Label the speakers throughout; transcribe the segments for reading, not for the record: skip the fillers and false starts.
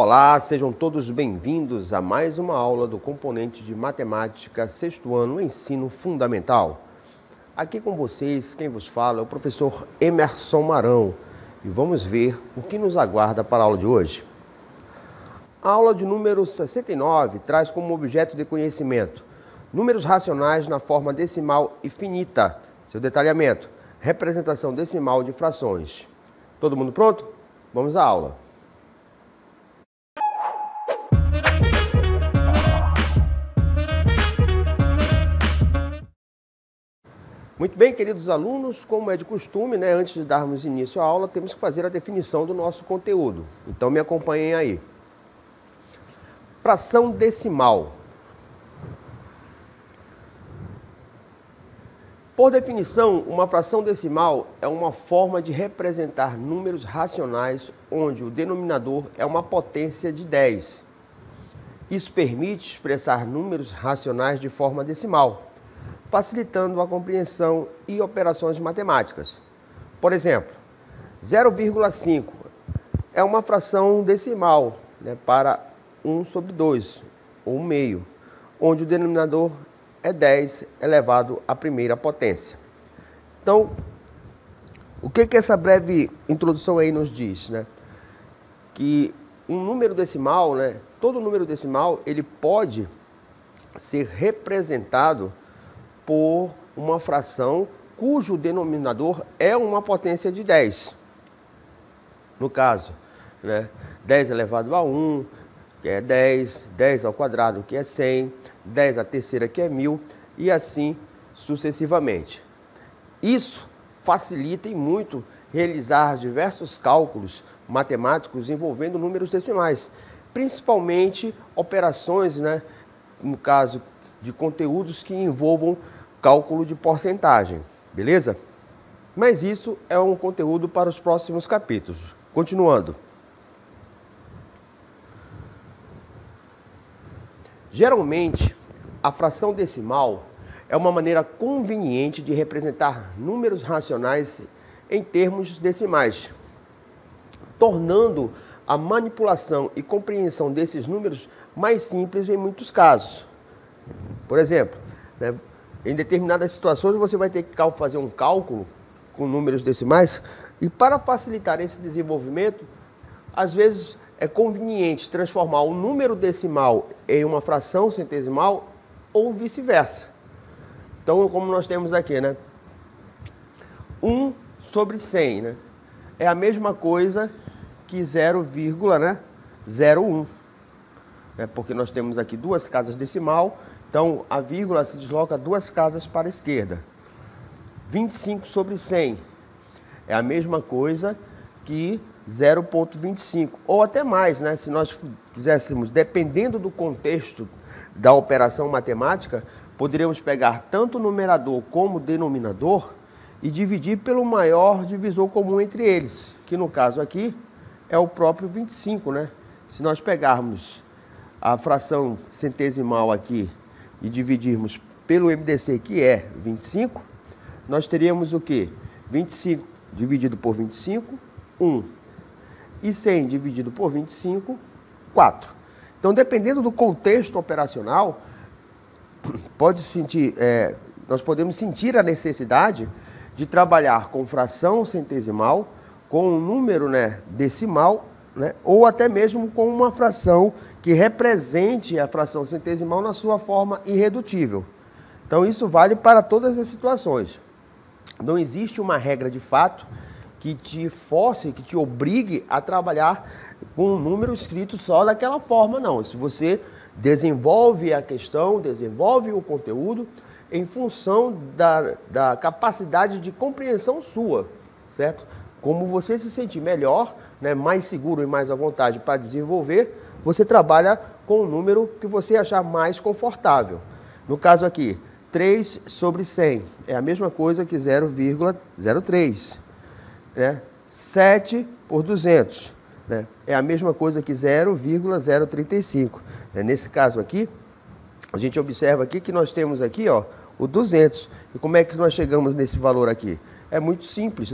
Speaker 1: Olá, sejam todos bem-vindos a mais uma aula do componente de matemática sexto ano, ensino fundamental. Aqui com vocês, quem vos fala é o professor Emerson Marão e vamos ver o que nos aguarda para a aula de hoje. A aula de número 69 traz como objeto de conhecimento números racionais na forma decimal e finita, seu detalhamento, representação decimal de frações. Todo mundo pronto? Vamos à aula. Muito bem, queridos alunos, como é de costume, antes de darmos início à aula, temos que fazer a definição do nosso conteúdo. Então, me acompanhem aí. Fração decimal. Por definição, uma fração decimal é uma forma de representar números racionais onde o denominador é uma potência de 10. Isso permite expressar números racionais de forma decimal, facilitando a compreensão e operações matemáticas. Por exemplo, 0,5 é uma fração decimal para 1 sobre 2, ou meio, onde o denominador é 10 elevado à primeira potência. Então, o que essa breve introdução aí nos diz? Que um número decimal, todo número decimal, ele pode ser representado por uma fração cujo denominador é uma potência de 10. No caso, 10 elevado a 1, que é 10, 10 ao quadrado, que é 100, 10 à terceira, que é 1000, e assim sucessivamente. Isso facilita e muito realizar diversos cálculos matemáticos envolvendo números decimais, principalmente operações, no caso de conteúdos que envolvam cálculo de porcentagem, beleza? Mas isso é um conteúdo para os próximos capítulos. Continuando. Geralmente, a fração decimal é uma maneira conveniente de representar números racionais em termos decimais, tornando a manipulação e compreensão desses números mais simples em muitos casos. Por exemplo, em determinadas situações você vai ter que fazer um cálculo com números decimais e para facilitar esse desenvolvimento, às vezes é conveniente transformar um número decimal em uma fração centesimal ou vice-versa. Então, como nós temos aqui, 1 sobre 100, é a mesma coisa que 0,01, porque nós temos aqui duas casas decimal, então a vírgula se desloca duas casas para a esquerda. 25 sobre 100 é a mesma coisa que 0,25, ou até mais, se nós quiséssemos, dependendo do contexto da operação matemática, poderíamos pegar tanto o numerador como o denominador e dividir pelo maior divisor comum entre eles, que no caso aqui é o próprio 25, Se nós pegarmos a fração centesimal aqui e dividirmos pelo MDC, que é 25, nós teríamos o quê? 25 dividido por 25, 1. E 100 dividido por 25, 4. Então, dependendo do contexto operacional, nós podemos sentir a necessidade de trabalhar com fração centesimal, com um número decimal, ou até mesmo com uma fração que represente a fração centesimal na sua forma irredutível. Então, isso vale para todas as situações. Não existe uma regra de fato que te force, que te obrigue a trabalhar com um número escrito só daquela forma, não. Se você desenvolve a questão, desenvolve o conteúdo em função da capacidade de compreensão sua, certo? Como você se sentir melhor, mais seguro e mais à vontade para desenvolver, você trabalha com o número que você achar mais confortável. No caso aqui, 3 sobre 100 é a mesma coisa que 0,03. 7 por 200, é a mesma coisa que 0,035. Nesse caso aqui, a gente observa aqui que nós temos aqui, o 200. E como é que nós chegamos nesse valor aqui? É muito simples,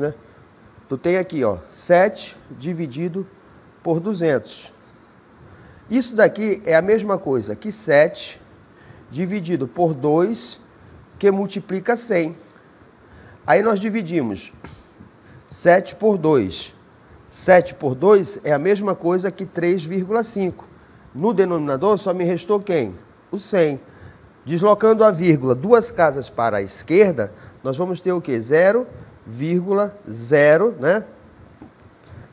Speaker 1: Tu tem aqui, 7 dividido por 200. Isso daqui é a mesma coisa que 7 dividido por 2, que multiplica 100. Aí nós dividimos 7 por 2. 7 por 2 é a mesma coisa que 3,5. No denominador só me restou quem? O 100. Deslocando a vírgula 2 casas para a esquerda, nós vamos ter o quê? 0,0, né?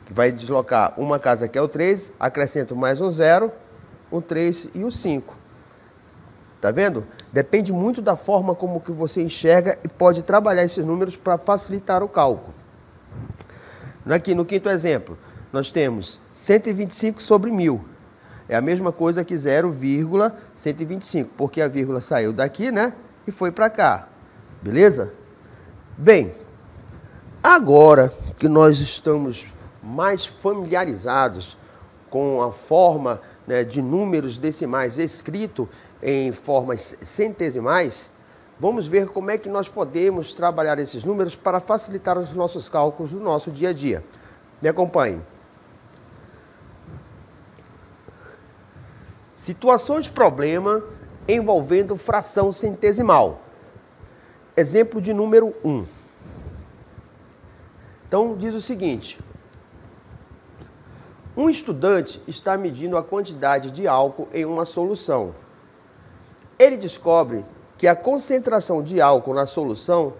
Speaker 1: Que vai deslocar uma casa que é o 3, acrescento mais um 0, o 3 e o 5. Tá vendo? Depende muito da forma como que você enxerga e pode trabalhar esses números para facilitar o cálculo. Aqui no quinto exemplo, nós temos 125 sobre 1000. É a mesma coisa que 0,125, porque a vírgula saiu daqui, né? E foi para cá. Beleza? Bem, agora que nós estamos mais familiarizados com a forma, né, de números decimais escrito em formas centesimais, vamos ver como é que nós podemos trabalhar esses números para facilitar os nossos cálculos do nosso dia a dia. Me acompanhe. Situações de problema envolvendo fração centesimal. Exemplo de número 1. Então, diz o seguinte. Um estudante está medindo a quantidade de álcool em uma solução. Ele descobre que a concentração de álcool na solução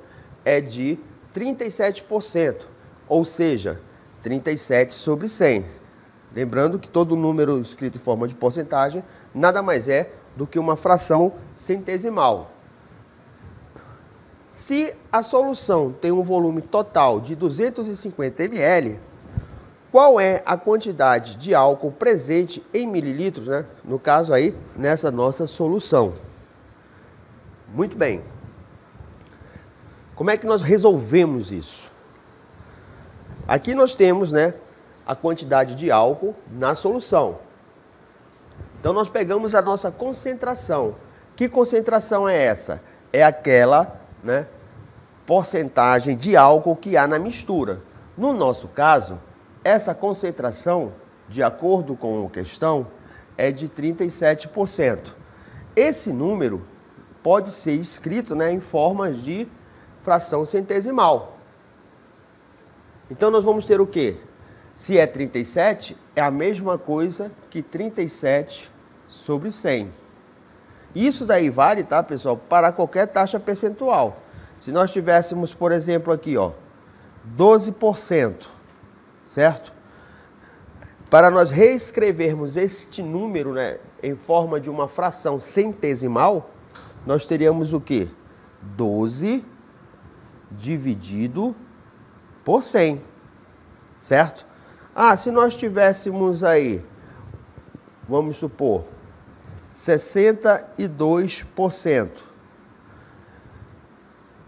Speaker 1: é de 37%, ou seja, 37 sobre 100. Lembrando que todo número escrito em forma de porcentagem nada mais é do que uma fração centesimal. Se a solução tem um volume total de 250 ml, qual é a quantidade de álcool presente em mililitros, né? No caso aí, nessa nossa solução? Muito bem. Como é que nós resolvemos isso? Aqui nós temos, né, a quantidade de álcool na solução. Então nós pegamos a nossa concentração. Que concentração é essa? É aquela, né, porcentagem de álcool que há na mistura. No nosso caso, essa concentração, de acordo com a questão, é de 37%. Esse número pode ser escrito, né, em forma de fração centesimal. Então nós vamos ter o quê? Se é 37, é a mesma coisa que 37 sobre 100. Isso daí vale, tá, pessoal, para qualquer taxa percentual. Se nós tivéssemos, por exemplo, aqui, ó, 12%, certo? Para nós reescrevermos este número, né, em forma de uma fração centesimal, nós teríamos o quê? 12 dividido por 100, certo? Ah, se nós tivéssemos aí, vamos supor, 62%.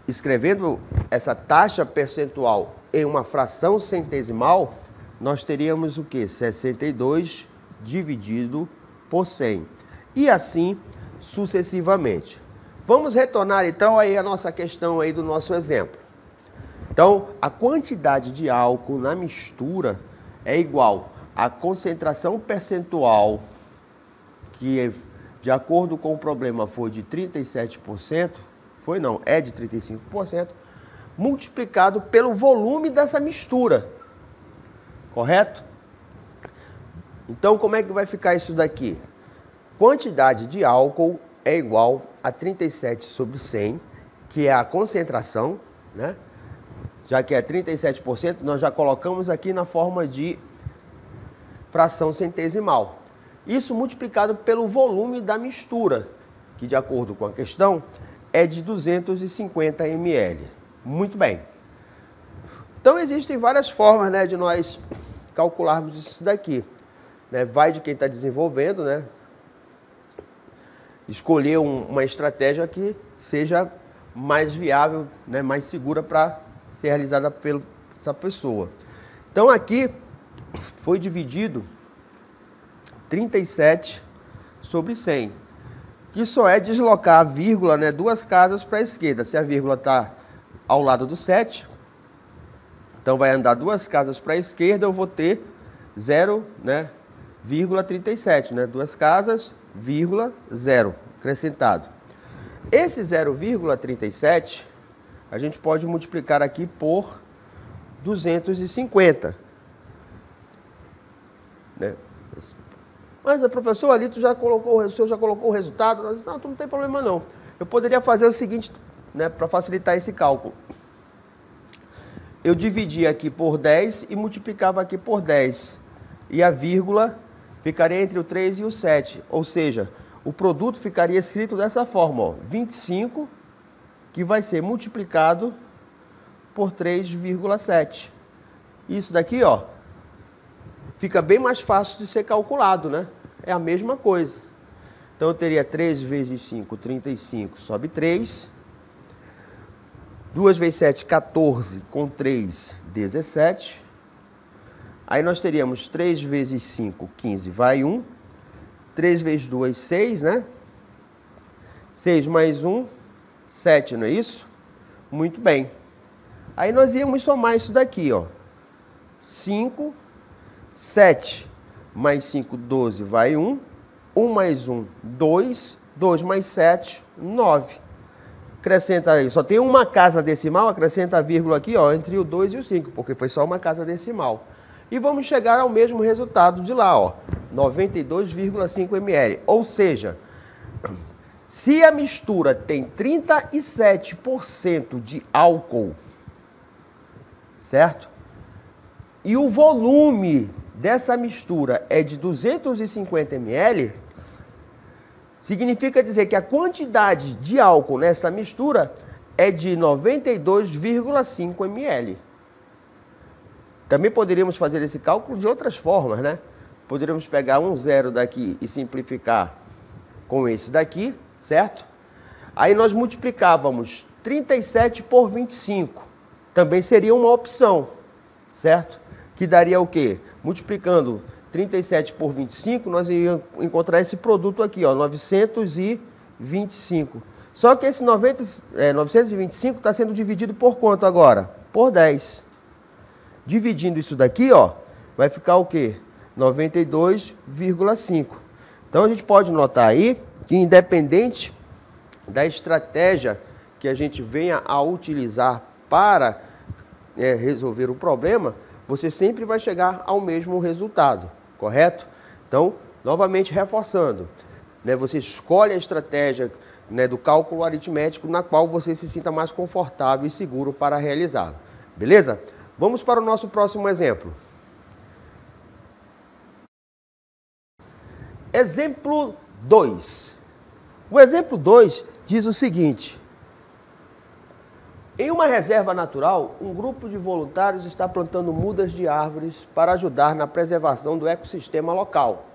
Speaker 1: Escrevendo essa taxa percentual em uma fração centesimal, nós teríamos o quê? 62 dividido por 100. E assim sucessivamente. Vamos retornar então aí a nossa questão aí do nosso exemplo. Então, a quantidade de álcool na mistura é igual à concentração percentual, que de acordo com o problema foi de 37%, foi não, é de 35%, multiplicado pelo volume dessa mistura. Correto? Então, como é que vai ficar isso daqui? Quantidade de álcool é igual a 37 sobre 100, que é a concentração, né? Já que é 37%, nós já colocamos aqui na forma de fração centesimal. Isso multiplicado pelo volume da mistura, que de acordo com a questão é de 250 ml. Muito bem. Então existem várias formas, né, de nós calcularmos isso daqui. Né? Vai de quem está desenvolvendo, né? Escolher uma estratégia que seja mais viável, né, mais segura para ser realizada por essa pessoa. Então aqui foi dividido 37 sobre 100, que só é deslocar a vírgula, né, 2 casas para a esquerda. Se a vírgula está ao lado do 7, então vai andar 2 casas para a esquerda, eu vou ter 0, né, vírgula 37, né? 2 casas, vírgula 0, acrescentado. Esse 0,37, a gente pode multiplicar aqui por 250. Né? Mas, professor, ali o senhor já colocou o resultado? Não, não tem problema não. Eu poderia fazer o seguinte, né, para facilitar esse cálculo. Eu dividia aqui por 10 e multiplicava aqui por 10. E a vírgula ficaria entre o 3 e o 7. Ou seja, o produto ficaria escrito dessa forma, ó, 25, que vai ser multiplicado por 3,7. Isso daqui, ó, fica bem mais fácil de ser calculado, né? É a mesma coisa. Então, eu teria 3 vezes 5, 35, sobe 3. 2 vezes 7, 14, com 3, 17. Aí nós teríamos 3 vezes 5, 15, vai 1. 3 vezes 2, 6, né? 6 mais 1, 7, não é isso? Muito bem. Aí nós íamos somar isso daqui, ó. 5, 7 mais 5, 12, vai 1. 1 mais 1, 2. 2 mais 7, 9. Acrescenta aí, só tem uma casa decimal, acrescenta a vírgula aqui, ó, entre o 2 e o 5, porque foi só uma casa decimal. E vamos chegar ao mesmo resultado de lá, ó, 92,5 ml. Ou seja, se a mistura tem 37% de álcool, certo? E o volume dessa mistura é de 250 ml, significa dizer que a quantidade de álcool nessa mistura é de 92,5 ml. Também poderíamos fazer esse cálculo de outras formas, né? Poderíamos pegar um zero daqui e simplificar com esse daqui, certo? Aí nós multiplicávamos 37 por 25. Também seria uma opção, certo? Que daria o quê? Multiplicando 37 por 25, nós íamos encontrar esse produto aqui, ó, 925. Só que esse 925 está sendo dividido por quanto agora? Por 10. Dividindo isso daqui, ó, vai ficar o quê? 92,5. Então, a gente pode notar aí que, independente da estratégia que a gente venha a utilizar para resolver o problema, você sempre vai chegar ao mesmo resultado, correto? Então, novamente reforçando, né, você escolhe a estratégia, né, do cálculo aritmético na qual você se sinta mais confortável e seguro para realizá-lo. Beleza? Vamos para o nosso próximo exemplo. Exemplo 2. O exemplo 2 diz o seguinte: em uma reserva natural, um grupo de voluntários está plantando mudas de árvores para ajudar na preservação do ecossistema local.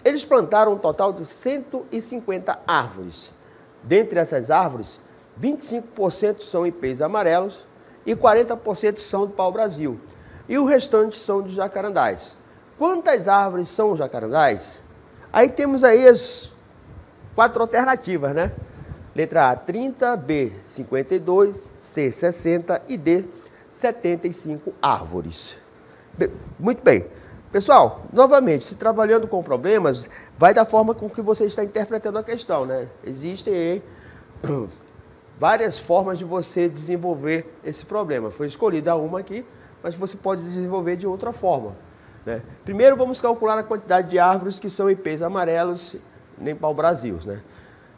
Speaker 1: Eles plantaram um total de 150 árvores. Dentre essas árvores, 25% são ipês amarelos e 40% são do pau-brasil. E o restante são de jacarandás. Quantas árvores são jacarandás? Aí temos aí as 4 alternativas, né? Letra A, 30, B, 52, C, 60 e D, 75 árvores. Muito bem. Pessoal, novamente, se trabalhando com problemas, vai da forma com que você está interpretando a questão, né? Existem várias formas de você desenvolver esse problema. Foi escolhida uma aqui, mas você pode desenvolver de outra forma, né? Primeiro, vamos calcular a quantidade de árvores que são ipês amarelos nem pau-brasil, né?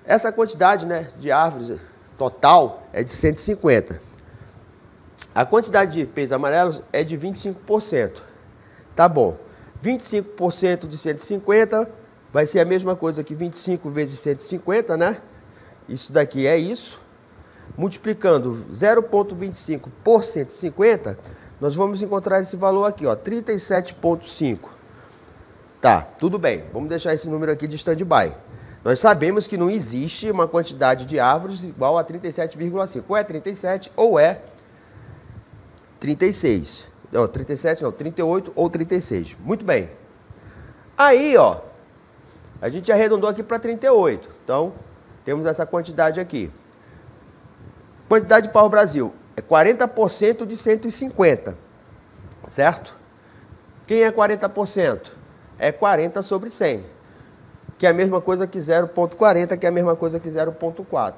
Speaker 1: Essa quantidade, né, de árvores total é de 150. A quantidade de ipês amarelos é de 25%. Tá bom. 25% de 150 vai ser a mesma coisa que 25 vezes 150, né? Isso daqui é isso. Multiplicando 0,25 por 150, nós vamos encontrar esse valor aqui, ó, 37,5. Tá, tudo bem. Vamos deixar esse número aqui de stand-by. Nós sabemos que não existe uma quantidade de árvores igual a 37,5. Ou é 37 ou é 36. Não, 37 não, 38 ou 36. Muito bem. Aí, ó, a gente arredondou aqui para 38. Então, temos essa quantidade aqui. Quantidade de pau-brasil é 40% de 150. Certo? Quem é 40%? é 40 sobre 100, que é a mesma coisa que 0,40, que é a mesma coisa que 0,4.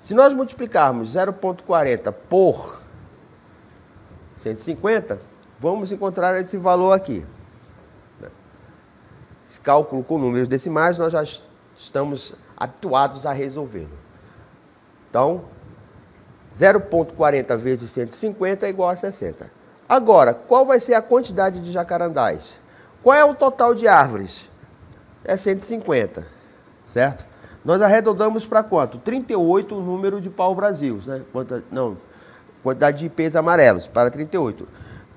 Speaker 1: Se nós multiplicarmos 0,40 por 150, vamos encontrar esse valor aqui. Esse cálculo com números decimais nós já estamos habituados a resolvê-lo. Então, 0,40 vezes 150 é igual a 60. Agora, qual vai ser a quantidade de jacarandás? Qual é o total de árvores? É 150, certo? Nós arredondamos para quanto? 38 o número de pau-brasil, né? Quantidade de ipês amarelos, para 38.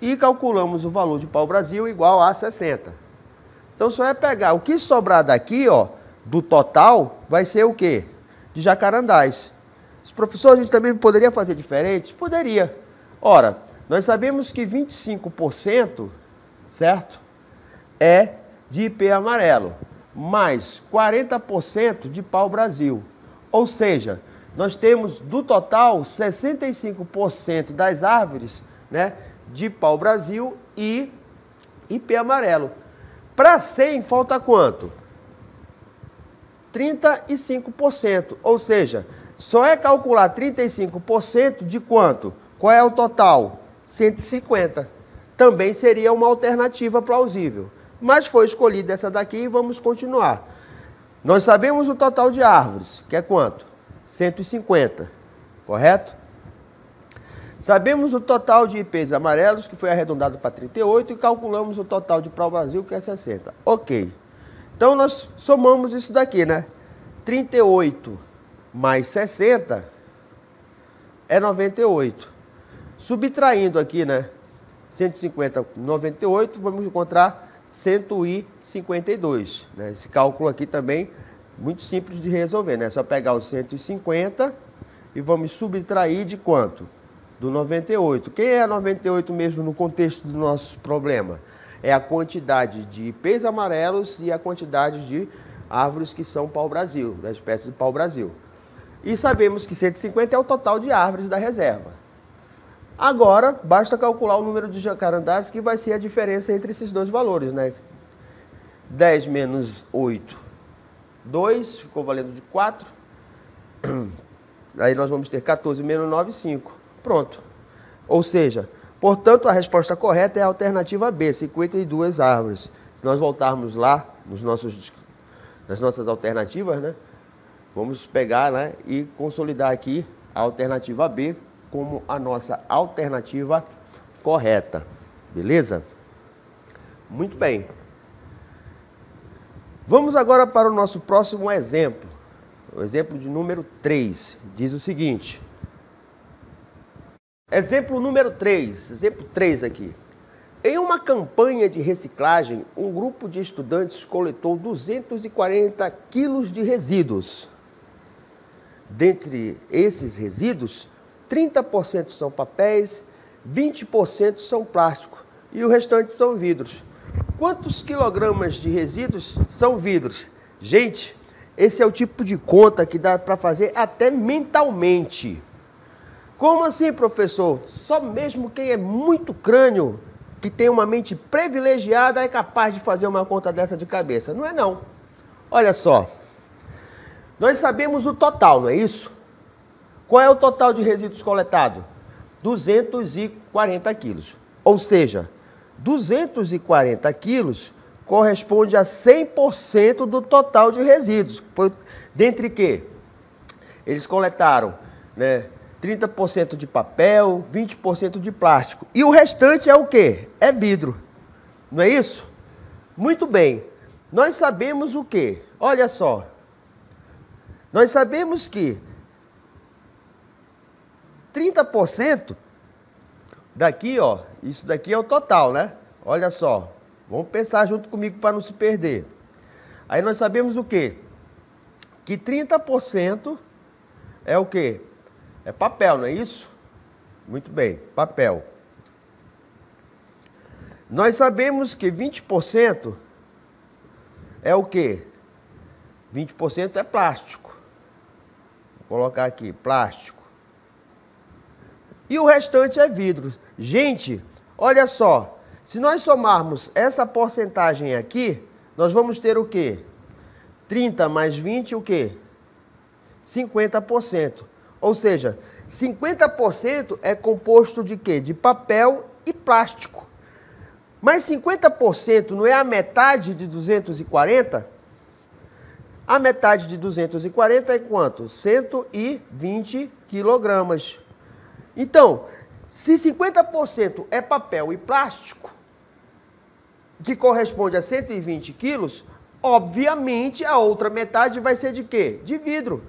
Speaker 1: E calculamos o valor de pau-brasil igual a 60. Então, só é pegar o que sobrar daqui, ó, do total, vai ser o quê? De jacarandás. Professor, a gente também poderia fazer diferente? Poderia. Ora, nós sabemos que 25%, certo? É de ipê amarelo, mais 40% de pau-brasil. Ou seja, nós temos do total 65% das árvores, né, de pau-brasil e ipê amarelo. Para 100 falta quanto? 35%, ou seja, só é calcular 35% de quanto? Qual é o total? 150. Também seria uma alternativa plausível. Mas foi escolhida essa daqui e vamos continuar. Nós sabemos o total de árvores, que é quanto? 150, correto? Sabemos o total de ipês amarelos, que foi arredondado para 38, e calculamos o total de pau-brasil, que é 60. Ok. Então, nós somamos isso daqui, né? 38 mais 60 é 98. Subtraindo aqui, né? 150, 98, vamos encontrar 152. Né? Esse cálculo aqui também, muito simples de resolver, né? É só pegar os 150 e vamos subtrair de quanto? Do 98. Quem é 98 mesmo no contexto do nosso problema? É a quantidade de ipês amarelos e a quantidade de árvores que são pau-brasil, da espécie de pau-brasil. E sabemos que 150 é o total de árvores da reserva. Agora, basta calcular o número de jacarandás, que vai ser a diferença entre esses dois valores, né? 10 menos 8, 2, ficou valendo de 4. Aí nós vamos ter 14 menos 9, 5. Pronto. Ou seja, portanto, a resposta correta é a alternativa B, 52 árvores. Se nós voltarmos lá nas nossas alternativas, né? Vamos pegar, né, e consolidar aqui a alternativa B como a nossa alternativa correta. Beleza? Muito bem. Vamos agora para o nosso próximo exemplo. O exemplo de número 3. Diz o seguinte. Exemplo número 3. Exemplo 3 aqui. Em uma campanha de reciclagem, um grupo de estudantes coletou 240 quilos de resíduos. Dentre esses resíduos, 30% são papéis, 20% são plástico e o restante são vidros. Quantos quilogramas de resíduos são vidros? Gente, esse é o tipo de conta que dá para fazer até mentalmente. Como assim, professor? Só mesmo quem é muito crânio, que tem uma mente privilegiada, é capaz de fazer uma conta dessa de cabeça. Não é não. Olha só. Nós sabemos o total, não é isso? Qual é o total de resíduos coletados? 240 quilos. Ou seja, 240 quilos corresponde a 100% do total de resíduos. Dentre que? Eles coletaram, né, 30% de papel, 20% de plástico. E o restante é o quê? É vidro. Não é isso? Muito bem. Nós sabemos o quê? Olha só. Nós sabemos que 30% daqui, ó, isso daqui é o total, né? Olha só, vamos pensar junto comigo para não se perder. Aí nós sabemos o quê? Que 30% é o quê? É papel, não é isso? Muito bem, papel. Nós sabemos que 20% é o quê? 20% é plástico. Vou colocar aqui, plástico. E o restante é vidro. Gente, olha só. Se nós somarmos essa porcentagem aqui, nós vamos ter o quê? 30 mais 20, o quê? 50%. Ou seja, 50% é composto de quê? De papel e plástico. Mas 50% não é a metade de 240? A metade de 240 é quanto? 120 quilogramas. Então, se 50% é papel e plástico, que corresponde a 120 quilos, obviamente a outra metade vai ser de quê? De vidro.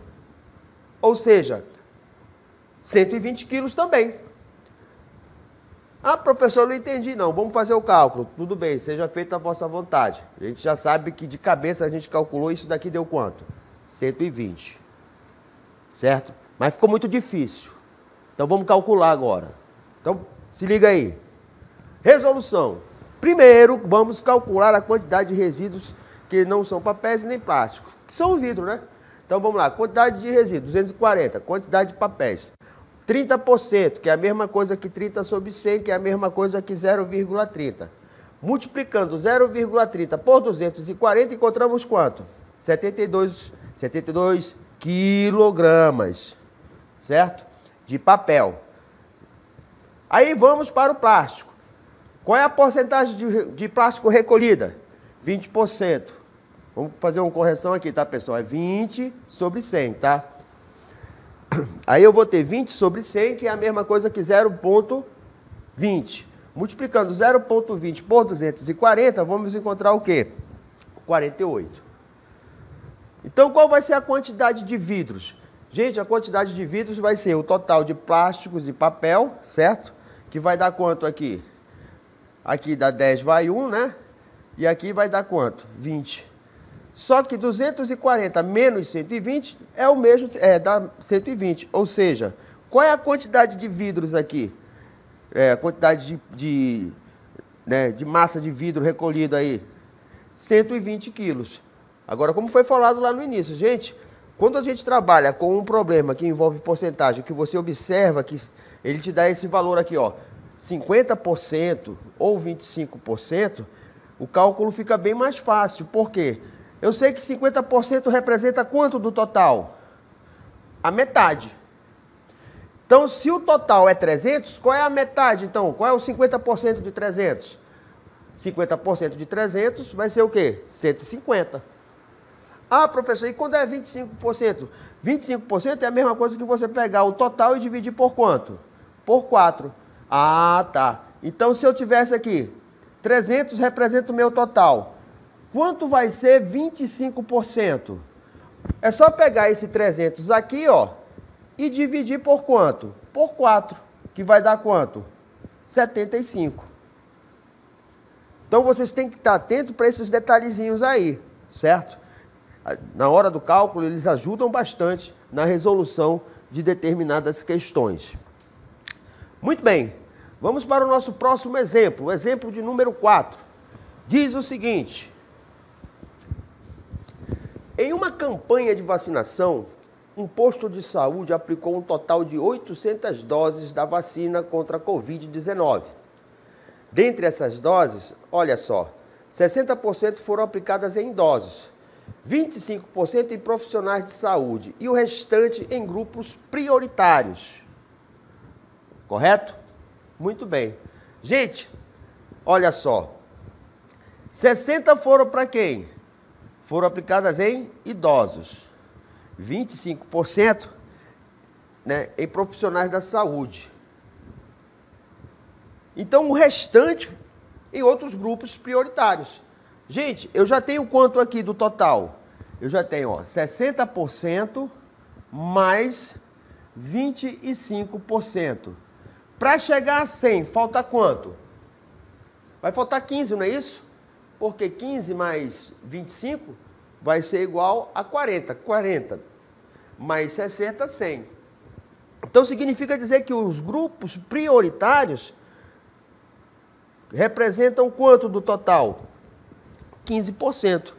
Speaker 1: Ou seja, 120 quilos também. Ah, professor, não entendi não. Vamos fazer o cálculo. Tudo bem, seja feita a vossa vontade. A gente já sabe que de cabeça a gente calculou, isso daqui deu quanto? 120. Certo? Mas ficou muito difícil. Então vamos calcular agora. Então, se liga aí. Resolução. Primeiro, vamos calcular a quantidade de resíduos que não são papéis nem plástico, que são o vidro, né? Então vamos lá, quantidade de resíduos, 240, quantidade de papéis. 30%, que é a mesma coisa que 30 sobre 100, que é a mesma coisa que 0,30. Multiplicando 0,30 por 240, encontramos quanto? 72 quilogramas, certo? De papel. Aí vamos para o plástico. Qual é a porcentagem de plástico recolhida? 20%. Vamos fazer uma correção aqui, tá, pessoal? É 20 sobre 100, tá? Aí eu vou ter 20 sobre 100, que é a mesma coisa que 0,20. Multiplicando 0,20 por 240, vamos encontrar o quê? 48. Então, qual vai ser a quantidade de vidros? Gente, a quantidade de vidros vai ser o total de plásticos e papel, certo? Que vai dar quanto aqui? Aqui dá 10, vai 1, né? E aqui vai dar quanto? 20. Só que 240 menos 120 é o mesmo, dá 120. Ou seja, qual é a quantidade de vidros aqui? A quantidade de massa de vidro recolhida aí? 120 quilos. Agora, como foi falado lá no início, gente, quando a gente trabalha com um problema que envolve porcentagem, que você observa que ele te dá esse valor aqui, ó, 50% ou 25%, o cálculo fica bem mais fácil. Por quê? Eu sei que 50% representa quanto do total? A metade. Então, se o total é 300, qual é a metade, então? Qual é o 50% de 300? 50% de 300 vai ser o quê? 150. Ah, professor, e quando é 25%? 25% é a mesma coisa que você pegar o total e dividir por quanto? Por 4. Ah, tá. Então, se eu tivesse aqui, 300 representa o meu total. Quanto vai ser 25%? É só pegar esse 300 aqui, ó, e dividir por quanto? Por 4, que vai dar quanto? 75. Então, vocês têm que estar atentos para esses detalhezinhos aí, certo? Na hora do cálculo, eles ajudam bastante na resolução de determinadas questões. Muito bem, vamos para o nosso próximo exemplo, o exemplo de número 4. Diz o seguinte: em uma campanha de vacinação, um posto de saúde aplicou um total de 800 doses da vacina contra a Covid-19. Dentre essas doses, olha só, 60% foram aplicadas em idosos, 25% em profissionais de saúde e o restante em grupos prioritários. Correto? Muito bem. Gente, olha só, 60 foram para quem? Foram aplicadas em idosos, 25% em profissionais da saúde. Então, o restante em outros grupos prioritários. Gente, eu já tenho quanto aqui do total? Eu já tenho, ó, 60% mais 25%. Para chegar a 100, falta quanto? Vai faltar 15, não é isso? Porque 15 mais 25 vai ser igual a 40. 40 mais 60, 100. Então, significa dizer que os grupos prioritários representam quanto do total? 15%.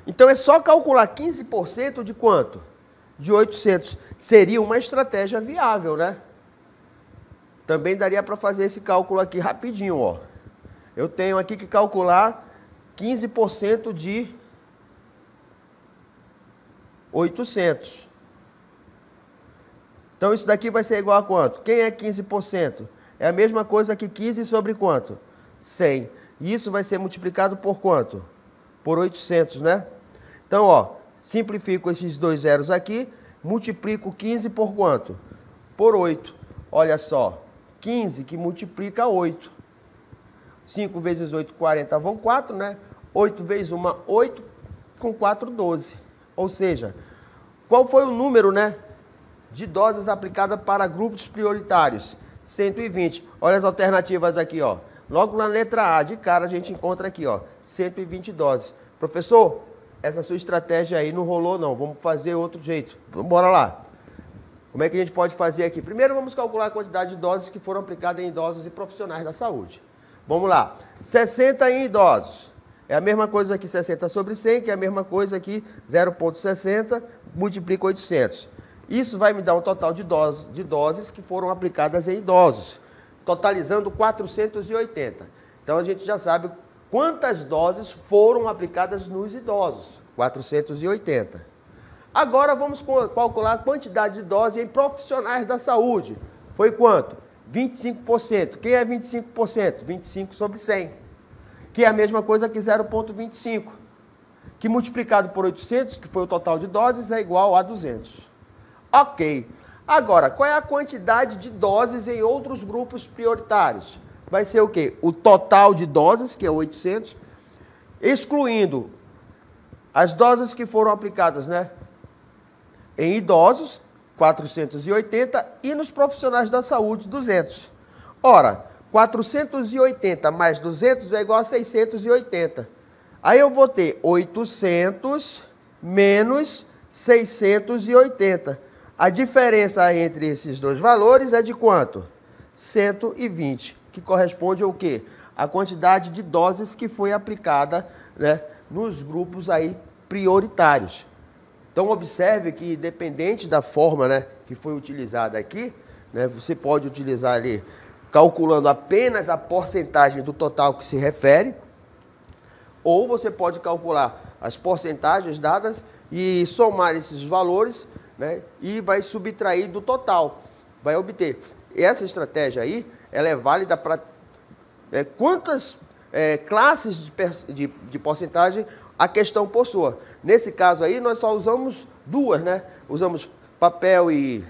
Speaker 1: Então, é só calcular 15% de quanto? De 800. Seria uma estratégia viável, né? Também daria para fazer esse cálculo aqui rapidinho, ó. eu tenho aqui que calcular 15% de 800. Então, isso daqui vai ser igual a quanto? Quem é 15%? É a mesma coisa que 15 sobre quanto? 100. E isso vai ser multiplicado por quanto? Por 800, né? Então, ó, simplifico esses dois zeros aqui, multiplico 15 por quanto? Por 8. Olha só, 15 que multiplica 8. 5 vezes 8, 40, vão 4, né? 8 vezes 1, 8, com 4, 12. Ou seja, qual foi o número, né, de doses aplicadas para grupos prioritários? 120. Olha as alternativas aqui, ó. Logo na letra A, de cara, a gente encontra aqui, ó, 120 doses. Professor, essa sua estratégia aí não rolou, não. Vamos fazer outro jeito. Bora lá. Como é que a gente pode fazer aqui? Primeiro, vamos calcular a quantidade de doses que foram aplicadas em idosos e profissionais da saúde. Vamos lá. 60 em idosos. É a mesma coisa aqui, 60 sobre 100, que é a mesma coisa aqui, 0,60, multiplica 800. Isso vai me dar um total de doses que foram aplicadas em idosos, totalizando 480. Então, a gente já sabe quantas doses foram aplicadas nos idosos, 480. Agora, vamos calcular a quantidade de doses em profissionais da saúde. Foi quanto? 25%. Quem é 25%? 25 sobre 100. Que é a mesma coisa que 0,25, que multiplicado por 800, que foi o total de doses, é igual a 200. Ok. Agora, qual é a quantidade de doses em outros grupos prioritários? Vai ser o quê? O total de doses, que é 800, excluindo as doses que foram aplicadas, né, em idosos, 480, e nos profissionais da saúde, 200. Ora, 480 mais 200 é igual a 680. Aí eu vou ter 800 menos 680. A diferença entre esses dois valores é de quanto? 120, que corresponde ao quê? A quantidade de doses que foi aplicada, né, nos grupos aí prioritários. Então, observe que, independente da forma, né, que foi utilizada aqui, né, você pode utilizar ali calculando apenas a porcentagem do total que se refere, ou você pode calcular as porcentagens dadas e somar esses valores, né, e vai subtrair do total, vai obter. Essa estratégia aí, ela é válida para quantas classes de porcentagem a questão possua. Nesse caso aí, nós só usamos duas, né? Usamos papel e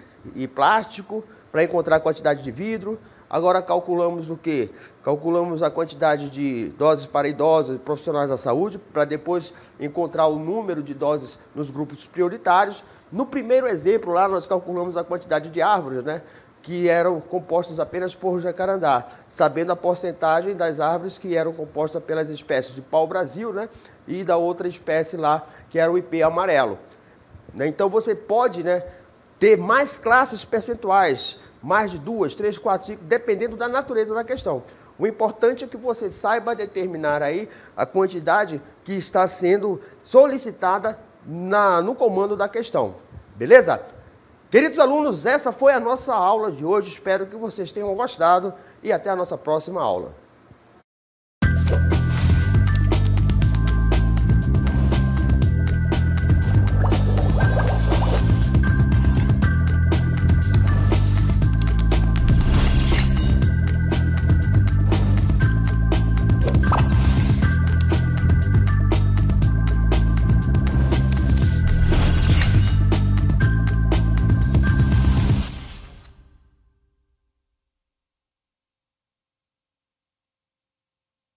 Speaker 1: plástico para encontrar a quantidade de vidro. Agora calculamos o quê? Calculamos a quantidade de doses para idosos e profissionais da saúde, para depois encontrar o número de doses nos grupos prioritários. No primeiro exemplo lá, nós calculamos a quantidade de árvores, né, que eram compostas apenas por jacarandá, sabendo a porcentagem das árvores que eram compostas pelas espécies de pau-brasil, né, e da outra espécie lá, que era o ipê amarelo. Então, você pode, né, ter mais classes percentuais, mais de 2, 3, 4, 5, dependendo da natureza da questão. O importante é que você saiba determinar aí a quantidade que está sendo solicitada no comando da questão. Beleza? Queridos alunos, essa foi a nossa aula de hoje. Espero que vocês tenham gostado e até a nossa próxima aula.